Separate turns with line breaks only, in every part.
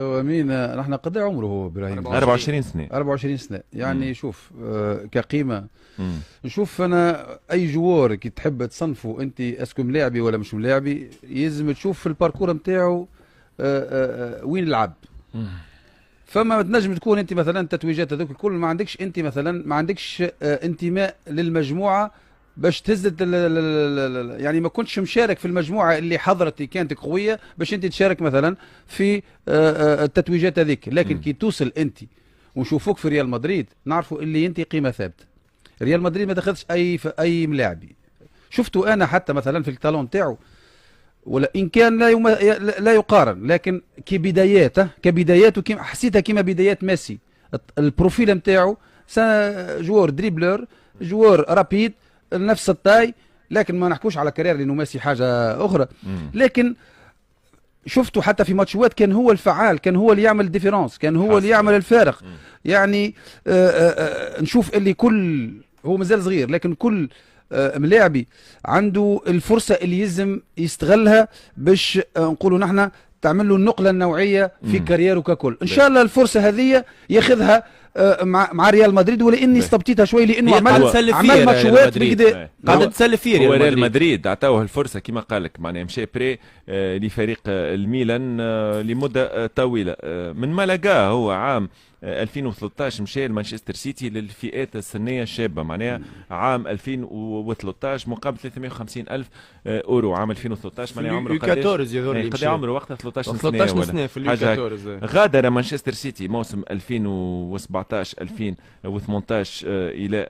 امين نحن قد عمره هو ابراهيم؟
24 سنه.
24 سنه يعني. شوف كقيمه، نشوف انا اي جوار كي تحب تصنفه انت اسكو ملاعبي ولا مش ملاعبي، يلزم تشوف في الباركور نتاعو وين لعب. فما تنجم تكون انت مثلا التتويجات هذوك الكل ما عندكش انت مثلا، ما عندكش انتماء للمجموعه باش تهز يعني ما كنتش مشارك في المجموعه اللي حضرت كانت قويه باش انت تشارك مثلا في التتويجات هذيك. لكن كي توصل انت ونشوفوك في ريال مدريد نعرفوا اللي انت قيمه ثابته. ريال مدريد ما تاخذش اي ملاعبي. شفتوا انا حتى مثلا في التالون تاعو، ولا ان كان لا يقارن، لكن كبداياته حسيتها كما بدايات ميسي. البروفيل نتاعو جوار دريبلر، جوار رابيد، نفس الطاي، لكن ما نحكوش على كارير لانه ميسي حاجه اخرى. لكن شفته حتى في ماتشات كان هو الفعال، كان هو اللي يعمل ديفيرونس، كان هو اللي يعمل الفارق. يعني نشوف اللي كل هو مازال صغير، لكن كل ملاعبي عنده الفرصه اللي يلزم يستغلها باش نقولوا نحن تعمل له النقله النوعيه في كاريره ككل. ان شاء الله الفرصه هذه ياخذها مع ريال مدريد، ولاني استبطيتها شوي لانه عمل ماتشات بكدا
قاعد تسلف فيه. هو ريال مدريد عطاوه الفرصه كما قال لك، معناها مشى بري لفريق الميلان لمده طويله. من ما لقاه هو عام 2013 مشى لمانشستر سيتي للفئات السنيه الشابه، معناها عام 2013 مقابل 350 الف اورو. عام 2013 معناها عمره قد عمره وقتها 13 سنه
في اليو
غادر مانشستر سيتي موسم 2017 2018 الى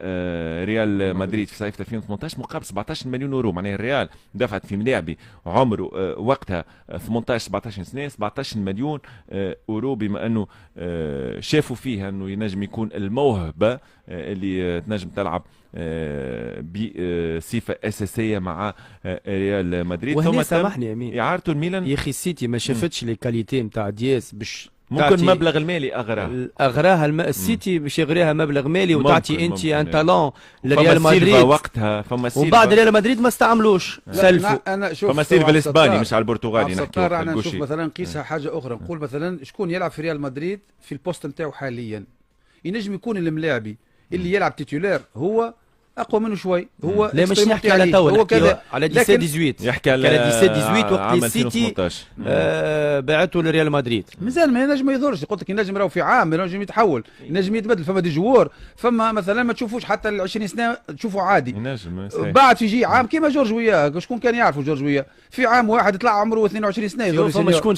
ريال مدريد في صيف 2018 مقابل 17 مليون اورو. معناها الريال دفعت في ملاعبي عمره وقتها 18 17 سنه 17 مليون اورو، بما انه شافوا فيها انه ينجم يكون الموهبه اللي تنجم تلعب بصفه اساسيه مع ريال مدريد.
وهنا سامحني امين،
اعارته الميلان
يا اخي السيتي ما شافتش لي كاليتي نتاع دياس باش
ممكن مبلغ المالي
اغراها السيتي باش يغريها مبلغ مالي وتعطي انت ان تالون لريال مدريد
وقتها. فما
وبعد ريال مدريد ما استعملوش سلفوا.
انا شوف
فما سيلفا الاسباني مش على البرتغالي
نحكي. انا نشوف مثلا نقيسها حاجه اخرى، نقول مثلا شكون يلعب في ريال مدريد في البوست نتاعو حاليا. ينجم يكون الملاعبي اللي يلعب تيتولير هو اقوى منه شوي. هو
لا مش نحكي على تو،
هو كذا
على 18
يحكي على
18 وقت السيتي باعته لريال مدريد.
مازال ما ينجم ما يضرش. قلت لك ينجم راهو في عام ينجم يتحول، ينجم يتبدل. فما دي جوار، فما مثلا ما تشوفوش حتى ال 20 سنه تشوفوا عادي. بعد في يجي عام كيما جورج وياه. شكون كان يعرفوا جورج وياه؟ في عام واحد طلع عمره 22 سنه
فما شكون